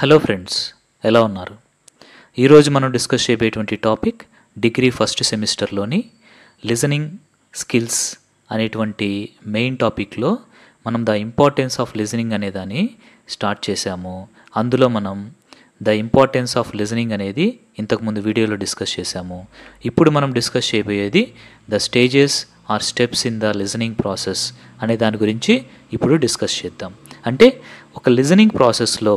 Hello friends, ఎలా ఉన్నారు? ఈరోజు మనం డిస్కస్ చేయబోయేటువంటి టాపిక్ డిగ్రీ ఫస్ట్ సెమిస్టర్లోని లిజనింగ్ స్కిల్స్ అనేటువంటి మెయిన్ టాపిక్లో మనం ద ఇంపార్టెన్స్ ఆఫ్ లిజనింగ్ అనే దాన్ని స్టార్ట్ చేశాము. అందులో మనం ద ఇంపార్టెన్స్ ఆఫ్ లిజనింగ్ అనేది ఇంతకుముందు వీడియోలో డిస్కస్ చేశాము. ఇప్పుడు మనం డిస్కస్ చేయబోయేది the stages or steps in the listening process అనే దాని గురించి ఇప్పుడు డిస్కస్ చేద్దాం. అంటే ఒక లిజనింగ్ ప్రాసెస్లో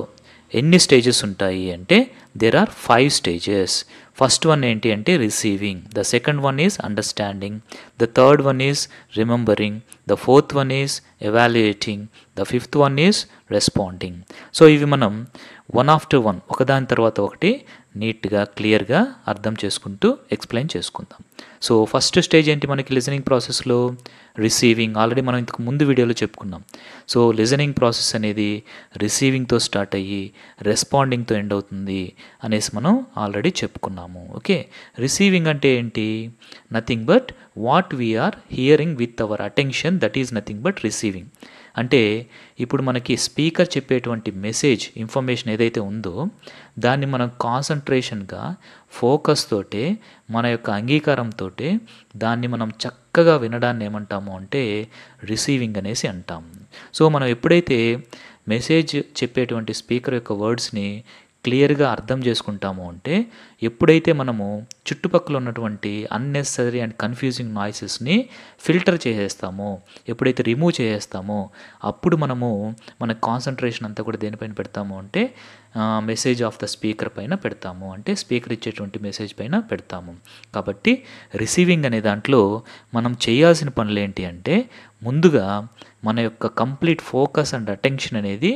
ఎన్ని స్టేజెస్ ఉంటాయి అంటే there are 5 stages. First one ఏంటి అంటే receiving, the second one is understanding, the third one is remembering, the fourth one is evaluating, the fifth one is responding. So ఇవి మనం వన్ ఆఫ్టర్ వన్ ఒకదాని తర్వాత ఒకటి నీట్గా క్లియర్గా అర్థం చేసుకుంటూ ఎక్స్ప్లెయిన్ చేసుకుందాం. సో ఫస్ట్ స్టేజ్ ఏంటి మనకి లిజనింగ్ ప్రాసెస్లో? రిసీవింగ్. ఆల్రెడీ మనం ఇంతకు ముందు వీడియోలో చెప్పుకున్నాం. సో లిజనింగ్ ప్రాసెస్ అనేది రిసీవింగ్తో స్టార్ట్ అయ్యి రెస్పాండింగ్తో ఎండ్ అవుతుంది అనేసి మనం ఆల్రెడీ చెప్పుకున్నాము. ఓకే, రిసీవింగ్ అంటే ఏంటి? Nothing but what we are hearing with our attention, that is nothing but receiving. అంటే ఇప్పుడు మనకి స్పీకర్ చెప్పేటువంటి మెసేజ్ ఇన్ఫర్మేషన్ ఏదైతే ఉందో దాన్ని మనం కాన్సన్ట్రేషన్గా ఫోకస్ తోటే మన యొక్క అంగీకారంతో దాన్ని మనం చక్కగా వినడాన్ని ఏమంటాము అంటే రిసీవింగ్ అనేసి అంటాము. సో మనం ఎప్పుడైతే మెసేజ్ చెప్పేటువంటి స్పీకర్ యొక్క వర్డ్స్ని క్లియర్గా అర్థం చేసుకుంటాము అంటే ఎప్పుడైతే మనము చుట్టుపక్కల ఉన్నటువంటి అన్నెసరీ అండ్ కన్ఫ్యూజింగ్ నాయిసెస్ని ఫిల్టర్ చేసేస్తామో, ఎప్పుడైతే రిమూవ్ చేసేస్తామో అప్పుడు మనము మన కాన్సన్ట్రేషన్ అంతా కూడా దేనిపైన పెడతాము అంటే మెసేజ్ ఆఫ్ ద స్పీకర్ పైన పెడతాము, అంటే స్పీకర్ ఇచ్చేటువంటి మెసేజ్ పైన పెడతాము. కాబట్టి రిసీవింగ్ అనే దాంట్లో మనం చేయాల్సిన పనులు ఏంటి అంటే ముందుగా మన యొక్క కంప్లీట్ ఫోకస్ అండ్ అటెన్షన్ అనేది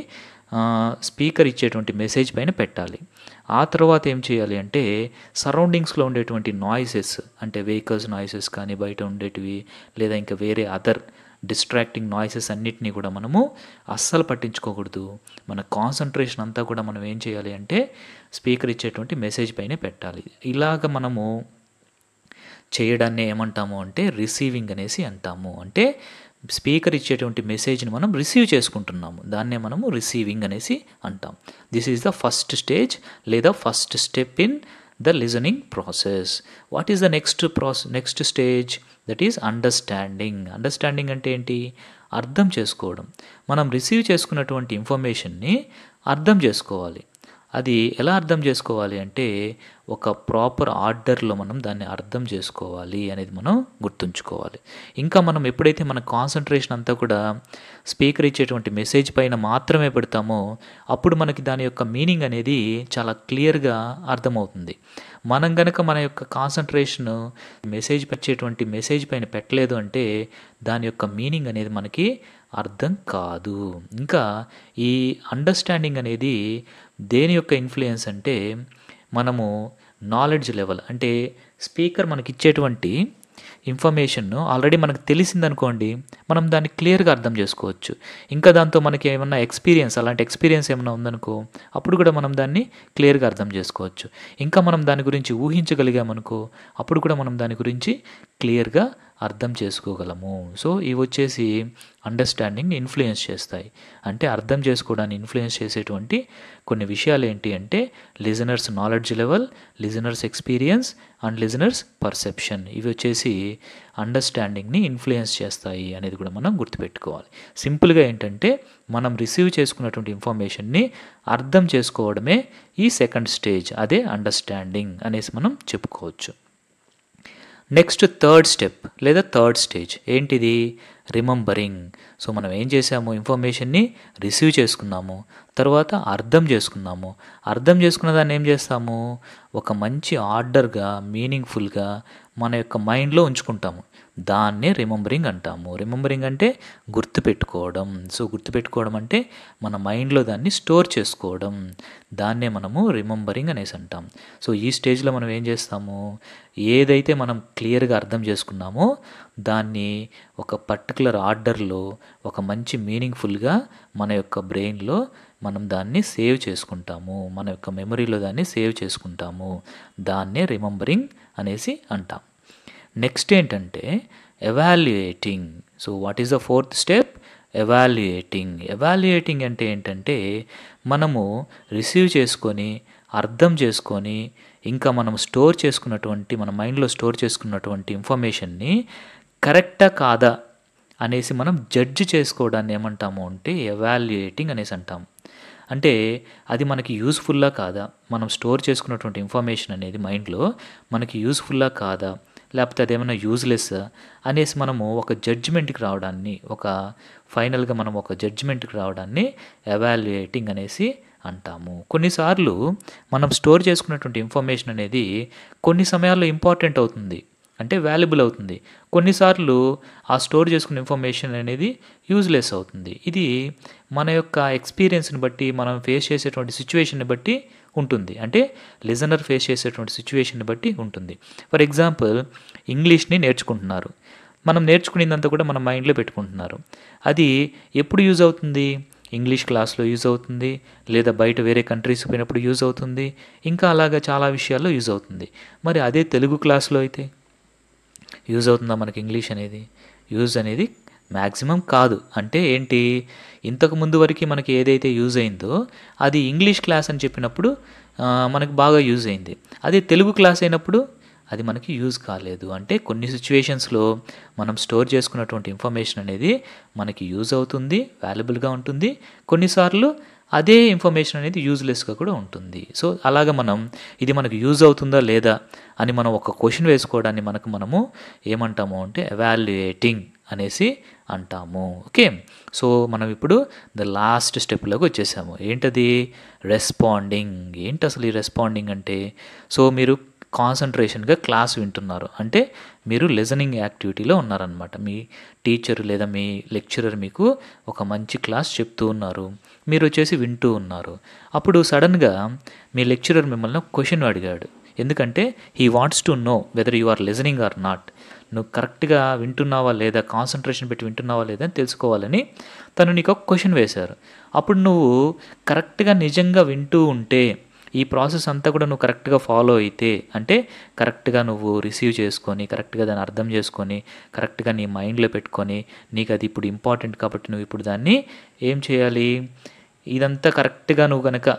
స్పీకర్ ఇచ్చేటువంటి మెసేజ్ పైన పెట్టాలి. ఆ తర్వాత ఏం చేయాలి అంటే సరౌండింగ్స్లో ఉండేటువంటి నాయిసెస్, అంటే వెహికల్స్ నాయిసెస్ కానీ బయట ఉండేటివి లేదా ఇంకా వేరే అదర్ డిస్ట్రాక్టింగ్ నాయిసెస్ అన్నిటినీ కూడా మనము అస్సలు పట్టించుకోకూడదు. మన కాన్సన్ట్రేషన్ అంతా కూడా మనం ఏం చేయాలి అంటే స్పీకర్ ఇచ్చేటువంటి మెసేజ్ పైన పెట్టాలి. ఇలాగ మనము చేయడాన్ని ఏమంటాము అంటే రిసీవింగ్ అనేసి అంటాము. అంటే స్పీకర్ ఇచ్చేటువంటి మెసేజ్ని మనం రిసీవ్ చేసుకుంటున్నాము, దాన్నే మనము రిసీవింగ్ అనేసి అంటాం. This is the first stage లేదా first step in the listening process. What is the next stage? That is understanding. Understanding అంటే ఏంటి? అర్థం చేసుకోవడం. మనం రిసీవ్ చేసుకున్నటువంటి ఇన్ఫర్మేషన్ని అర్థం చేసుకోవాలి. అది ఎలా అర్థం చేసుకోవాలి అంటే ఒక ప్రాపర్ ఆర్డర్లో మనం దాన్ని అర్థం చేసుకోవాలి అనేది మనం గుర్తుంచుకోవాలి. ఇంకా మనం ఎప్పుడైతే మన కాన్సన్ట్రేషన్ అంతా కూడా స్పీకర్ ఇచ్చేటువంటి మెసేజ్ పైన మాత్రమే పెడతామో అప్పుడు మనకి దాని యొక్క మీనింగ్ అనేది చాలా క్లియర్గా అర్థమవుతుంది. మనం గనక మన యొక్క కాన్సన్ట్రేషన్ మెసేజ్ పైన పెట్టలేదు అంటే దాని యొక్క మీనింగ్ అనేది మనకి అర్థం కాదు. ఇంకా ఈ అండర్స్టాండింగ్ అనేది దేని యొక్క ఇన్ఫ్లుయెన్స్ అంటే మనము నాలెడ్జ్ లెవెల్, అంటే స్పీకర్ మనకి ఇచ్చేటువంటి ఇన్ఫర్మేషన్ను ఆల్రెడీ మనకు తెలిసిందనుకోండి మనం దాన్ని క్లియర్గా అర్థం చేసుకోవచ్చు. ఇంకా దాంతో మనకి ఏమన్నా అలాంటి ఎక్స్పీరియన్స్ ఏమైనా ఉందనుకో అప్పుడు కూడా మనం దాన్ని క్లియర్గా అర్థం చేసుకోవచ్చు. ఇంకా మనం దాని గురించి ఊహించగలిగామనుకో అప్పుడు కూడా మనం దాని గురించి క్లియర్గా అర్థం చేసుకోగలము. సో ఇవి వచ్చేసి అండర్స్టాండింగ్ ఇన్ఫ్లుయెన్స్ చేస్తాయి. అంటే అర్థం చేసుకోవడాన్ని ఇన్ఫ్లుయెన్స్ చేసేటువంటి కొన్ని విషయాలు ఏంటి అంటే listeners knowledge level, listeners experience and listeners perception. ఇవి వచ్చేసి అండర్స్టాండింగ్ని ఇన్ఫ్లుయెన్స్ చేస్తాయి అనేది కూడా మనం గుర్తుపెట్టుకోవాలి. సింపుల్గా ఏంటంటే మనం రిసీవ్ చేసుకున్నటువంటి ఇన్ఫర్మేషన్ని అర్థం చేసుకోవడమే ఈ సెకండ్ స్టేజ్, అదే అండర్స్టాండింగ్ అనేసి మనం చెప్పుకోవచ్చు. నెక్స్ట్ థర్డ్ స్టెప్ లేదా థర్డ్ స్టేజ్ ఏంటిది? రిమెంబరింగ్. సో మనం ఏం చేసాము? ఇన్ఫర్మేషన్ని రిసీవ్ చేసుకున్నాము, తర్వాత అర్థం చేసుకున్నాము. అర్థం చేసుకున్న దాన్ని ఏం చేస్తాము? ఒక మంచి ఆర్డర్గా మీనింగ్ఫుల్గా మన యొక్క మైండ్లో ఉంచుకుంటాము. దాన్నే రిమెంబరింగ్ అంటాము. రిమెంబరింగ్ అంటే గుర్తుపెట్టుకోవడం. సో గుర్తుపెట్టుకోవడం అంటే మన మైండ్లో దాన్ని స్టోర్ చేసుకోవడం, దాన్నే మనము రిమెంబరింగ్ అనేసి అంటాం. సో ఈ స్టేజ్లో మనం ఏం చేస్తాము? ఏదైతే మనం క్లియర్గా అర్థం చేసుకున్నామో దాన్ని ఒక పర్టికులర్ ఆర్డర్లో ఒక మంచి మీనింగ్ఫుల్గా మన యొక్క బ్రెయిన్లో మనం దాన్ని సేవ్ చేసుకుంటాము, మన యొక్క మెమరీలో దాన్ని సేవ్ చేసుకుంటాము. దాన్నే రిమెంబరింగ్ అనేసి అంటాం. నెక్స్ట్ ఏంటంటే evaluating. So what is the fourth step? Evaluating అంటే ఏంటంటే మనము రిసీవ్ చేసుకొని, అర్థం చేసుకొని, ఇంకా మనం స్టోర్ చేసుకున్నటువంటి మన మైండ్‌లో స్టోర్ చేసుకున్నటువంటి ఇన్ఫర్మేషన్‌ని కరెక్టా కాదా అనేసి మనం జడ్జ్ చేసుకోవడాన్ని ఏమంటాము అంటే ఎవాల్యుయేటింగ్ అనేసి అంటాం. అంటే అది మనకి యూజ్‌ఫుల్లా కాదా? మనం స్టోర్ చేసుకున్నటువంటి ఇన్ఫర్మేషన్ అనేది మైండ్‌లో మనకి యూజ్‌ఫుల్లా కాదా? లేకపోతే అదేమన్నా యూజ్‌లెస్సా? అనేసి మనము ఒక జడ్జ్‌మెంట్‌కి రావడాన్ని, ఫైనల్‌గా మనం ఒక జడ్జ్‌మెంట్‌కి రావడాన్ని ఎవాల్యుయేటింగ్ అనేసి అంటాము. కొన్నిసార్లు మనం స్టోర్ చేసుకున్నటువంటి ఇన్ఫర్మేషన్ అనేది కొన్ని సమయాల్లో ఇంపార్టెంట్ అవుతుంది. అంటే వాల్యుబుల్ అవుతుంది. కొన్నిసార్లు ఆ స్టోర్ చేసుకున్న ఇన్ఫర్మేషన్ అనేది యూజ్‌లెస్ అవుతుంది. ఇది మన యొక్క ఎక్స్‌పీరియన్స్‌ని బట్టి, మనం ఫేస్ చేసేటువంటి సిట్యుయేషన్‌ని బట్టి ఉంటుంది. అంటే లిజనర్ ఫేస్ చేసేటువంటి సిట్యుయేషన్‌ని బట్టి ఉంటుంది. ఫర్ ఎగ్జాంపుల్ ఇంగ్లీష్‌ని నేర్చుకుంటున్నారు. మనం నేర్చుకునిందంతా కూడా మన మైండ్‌లో పెట్టుకుంటున్నారు. అది ఎప్పుడు యూజ్ అవుతుంది? ఇంగ్లీష్ క్లాస్‌లో యూజ్ అవుతుంది. లేదా బయట వేరే కంట్రీస్‌కి పోయినప్పుడు యూజ్ అవుతుంది. ఇంకా అలాగా చాలా విషయాల్లో యూజ్ అవుతుంది. మరి అదే తెలుగు క్లాస్‌లో అయితే యూజ్ అవుతుందా మనకి ఇంగ్లీష్ అనేది? యూజ్ అనేది మ్యాక్సిమం కాదు. అంటే ఏంటి? ఇంతకు ముందు వరకి మనకి ఏదైతే యూజ్ అయిందో అది ఇంగ్లీష్ క్లాస్ అని చెప్పినప్పుడు మనకు బాగా యూజ్ అయింది. అదే తెలుగు క్లాస్ అయినప్పుడు అది మనకి యూజ్ కాలేదు. అంటే కొన్ని సిట్యుయేషన్స్‌లో మనం స్టోర్ చేసుకున్నటువంటి ఇన్ఫర్మేషన్ అనేది మనకి యూజ్ అవుతుంది, వాల్యుబుల్‌గా ఉంటుంది. కొన్నిసార్లు అదే ఇన్ఫర్మేషన్ అనేది యూజ్‌లెస్‌గా కూడా ఉంటుంది. సో, అలాగా మనం ఇది మనకు యూజ్ అవుతుందా లేదా అని మనం ఒక క్వెషన్ వేసుకోవడాన్ని మనము ఏమంటాము అంటే ఎవాల్యుయేటింగ్ అనేసి అంటాము. ఓకే. సో, మనం ఇప్పుడు లాస్ట్ స్టెప్‌లోకి వచ్చేసాము. ఏంటది? రెస్పాండింగ్. ఏంటసలు ఈ రెస్పాండింగ్ అంటే? సో, మీరు కాన్సంట్రేషన్‌గా క్లాస్ వింటున్నారు. అంటే మీరు లిజనింగ్ యాక్టివిటీలో ఉన్నారనమాట. మీ టీచర్ లేదా మీ లెక్చరర్ మీకు ఒక మంచి క్లాస్ చెప్తూ ఉన్నారు. మీరొచ్చేసి వింటూ ఉన్నారు. అప్పుడు సడెన్‌గా మీ లెక్చరర్ మిమ్మల్ని ఒక క్వెషన్ అడిగాడు. ఎందుకంటే he wants to know whether you are listening or not. నువ్వు కరెక్ట్‌గా వింటున్నావా లేదా, కాన్సంట్రేషన్ పెట్టి వింటున్నావా లేదా అని తెలుసుకోవాలని తను నీకు ఒక క్వెషన్ వేశారు. అప్పుడు నువ్వు కరెక్ట్‌గా నిజంగా వింటూ ఉంటే, ఈ ప్రాసెస్ అంతా కూడా నువ్వు కరెక్ట్‌గా ఫాలో అయితే, అంటే కరెక్ట్‌గా నువ్వు రిసీవ్ చేసుకొని, కరెక్ట్‌గా దాన్ని అర్థం చేసుకొని, కరెక్ట్‌గా నీ మైండ్‌లో పెట్టుకొని, నీకు అది ఇప్పుడు ఇంపార్టెంట్ కాబట్టి నువ్వు ఇప్పుడు దాన్ని ఏం చేయాలి? ఇదంతా కరెక్ట్‌గా నువ్వు గనక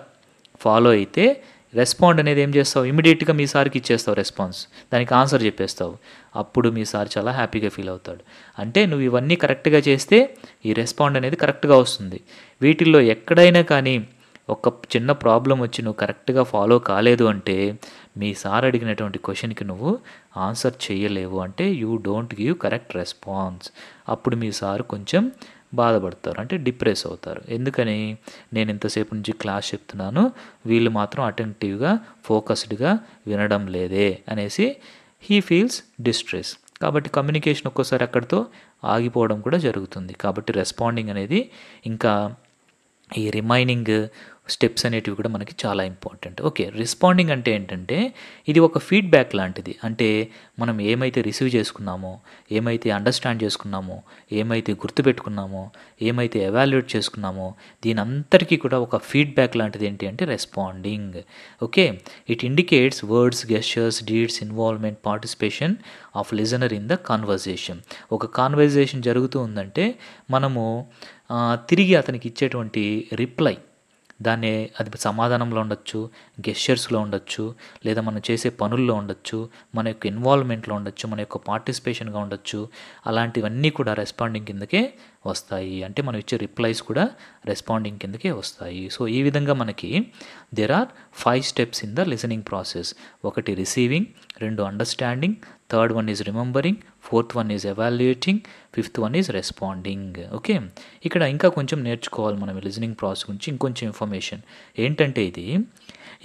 ఫాలో అయితే రెస్పాండ్ అనేది ఏం చేస్తావు? ఇమ్మీడియేట్‌గా మీ సార్‌కి ఇచ్చేస్తావు రెస్పాన్స్. దానికి ఆన్సర్ చెప్పేస్తావు. అప్పుడు మీ సార్ చాలా హ్యాపీగా ఫీల్ అవుతాడు. అంటే నువ్వు ఇవన్నీ కరెక్ట్‌గా చేస్తే ఈ రెస్పాండ్ అనేది కరెక్ట్‌గా వస్తుంది. వీటిల్లో ఎక్కడైనా కానీ ఒక చిన్న ప్రాబ్లమ్ వచ్చి నువ్వు కరెక్ట్‌గా ఫాలో కాలేదు అంటే, మీ సార్ అడిగినటువంటి క్వెషన్‌కి నువ్వు ఆన్సర్ చేయలేవు. అంటే you don't give correct response. అప్పుడు మీ సార్ కొంచెం బాధపడతారు. అంటే డిప్రెస్ అవుతారు. ఎందుకని? నేను ఇంతసేపు నుంచి క్లాస్ చెప్తున్నాను. వీళ్ళు మాత్రం అటెంటివ్‌గా, ఫోకస్డ్‌గా వినడం లేదే అనేసి హీ ఫీల్స్ డిస్ట్రెస్. కాబట్టి కమ్యూనికేషన్ ఒక్కోసారి అక్కడితో ఆగిపోవడం కూడా జరుగుతుంది. కాబట్టి రెస్పాండింగ్ అనేది ఇంకా ఈ రిమైనింగ్ స్టెప్స్ అనేటివి కూడా మనకి చాలా ఇంపార్టెంట్. ఓకే. రెస్పాండింగ్ అంటే ఏంటంటే ఇది ఒక ఫీడ్‌బ్యాక్ లాంటిది. అంటే మనం ఏమైతే రిసీవ్ చేసుకున్నామో, ఏమైతే అండర్‌స్టాండ్ చేసుకున్నామో, ఏమైతే గుర్తుపెట్టుకున్నామో, ఏమైతే ఎవాల్యుయేట్ చేసుకున్నామో దీనంతటికీ కూడా ఒక ఫీడ్‌బ్యాక్ లాంటిది ఏంటి అంటే responding. Okay. It indicates words, gestures, deeds, involvement, participation of listener in the conversation. ఒక కాన్వర్జేషన్ జరుగుతూ ఉందంటే మనము తిరిగి అతనికి ఇచ్చేటువంటి రిప్లై, దాన్ని అది సమాధానంలో ఉండొచ్చు, గెస్చర్స్‌లో ఉండొచ్చు, లేదా మనం చేసే పనుల్లో ఉండొచ్చు, మన యొక్క ఇన్వాల్వ్‌మెంట్‌లో ఉండొచ్చు, మన యొక్క పార్టిసిపేషన్‌గా ఉండొచ్చు. అలాంటివన్నీ కూడా రెస్పాండింగ్ కిందకే వస్తాయి. అంటే మనం ఇచ్చే రిప్లైస్ కూడా రెస్పాండింగ్ కిందకే వస్తాయి. సో, ఈ విధంగా మనకి there are 5 steps in the listening process. ఒకటి receiving, 2 understanding, third one is remembering, fourth one is evaluating, fifth one is responding. Okay. ఇక్కడ ఇంకా కొంచెం నేర్చుకోవాలి మనం లిజనింగ్ ప్రాసెస్ గురించి ఇంకొంచెం ఇన్ఫర్మేషన్. ఏంటంటే ఇది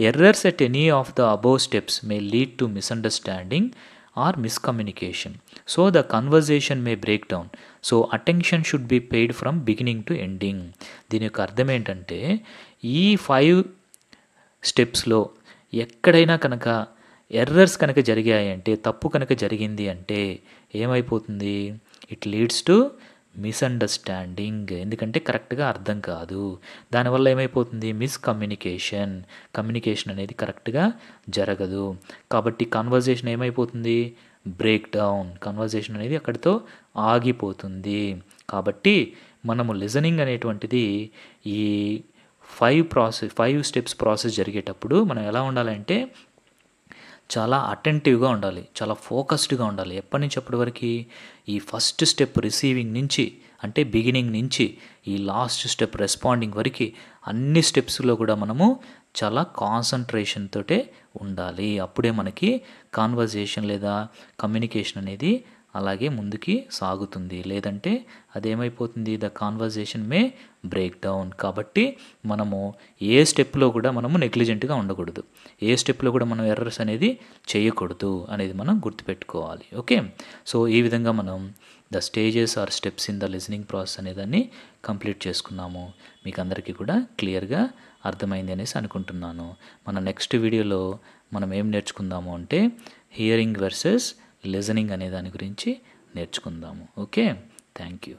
errors at any of the above steps may lead to misunderstanding or miscommunication. So the conversation may break down. So attention should be paid from beginning to ending. దీని యొక్క అర్థం ఏంటంటే ఈ 5 స్టెప్స్‌లో ఎక్కడైనా కనుక ఎర్రర్స్ కనుక జరిగాయంటే, తప్పు కనుక జరిగింది అంటే ఏమైపోతుంది? It leads to misunderstanding. ఎందుకంటే కరెక్ట్‌గా అర్థం కాదు. దానివల్ల ఏమైపోతుంది? మిస్‌కమ్యూనికేషన్. కమ్యూనికేషన్ అనేది కరెక్ట్‌గా జరగదు. కాబట్టి కన్వర్జేషన్ ఏమైపోతుంది? Break down. కన్వర్జేషన్ అనేది అక్కడితో ఆగిపోతుంది. కాబట్టి మనము లిజనింగ్ అనేటువంటిది ఈ ఫైవ్ స్టెప్స్ ప్రాసెస్ జరిగేటప్పుడు మనం ఎలా ఉండాలంటే చాలా అటెంటివ్గా ఉండాలి, చాలా ఫోకస్డ్గా ఉండాలి. ఎప్పటి నుంచి అప్పటి వరకు ఈ ఫస్ట్ స్టెప్ రిసీవింగ్ నుంచి, అంటే బిగినింగ్ నుంచి ఈ లాస్ట్ స్టెప్ రెస్పాండింగ్ వరకు అన్ని స్టెప్స్లో కూడా మనము చాలా కాన్సన్ట్రేషన్ తోటే ఉండాలి. అప్పుడే మనకి కాన్వర్జేషన్ లేదా కమ్యూనికేషన్ అనేది అలాగే ముందుకి సాగుతుంది. లేదంటే అదేమైపోతుంది, the conversation may break down. కాబట్టి మనము ఏ స్టెప్లో కూడా మనము నెగ్లిజెంట్గా ఉండకూడదు, ఏ స్టెప్లో కూడా మనం ఎర్రర్స్ అనేది చేయకూడదు అనేది మనం గుర్తుపెట్టుకోవాలి. ఓకే, సో ఈ విధంగా మనం the stages or steps in the listening process అనేదాన్ని కంప్లీట్ చేసుకున్నాము. మీకు అందరికీ కూడా క్లియర్గా అర్థమైంది అనేసి అనుకుంటున్నాను. మన నెక్స్ట్ వీడియోలో మనం ఏం నేర్చుకుందాము అంటే హియరింగ్ వర్సెస్ లిజనింగ్ అనే దాని గురించి నేర్చుకుందాము. Okay, thank you.